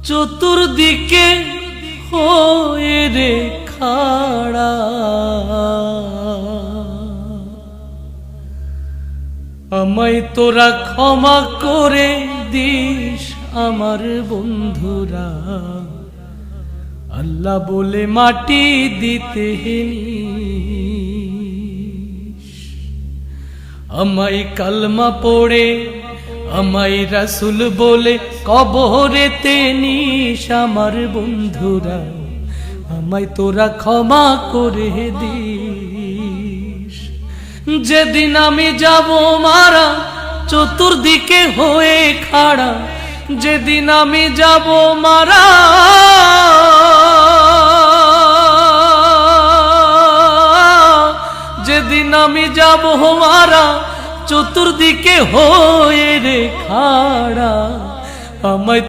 চতুর্দিকে হয়ে রে খাড়া, আমায় তোরা ক্ষমা করে দিস আমার বন্ধুরা, আল্লাহ বলে মাটি দিতে নিস। আমায় কালমা পড়ে আমায় রাসূল বলে কবরেতে নিস আমার বন্ধুরা, আমায় তোরা ক্ষমা করে দিস। যেদিন আমি যাব মারা চতুর্দিকে হয়ে খাড়া, যেদিন আমি যাব মারা যেদিন আমি যাব মারা চতুর্দিকে হয়ে রে খাড়া, আমায়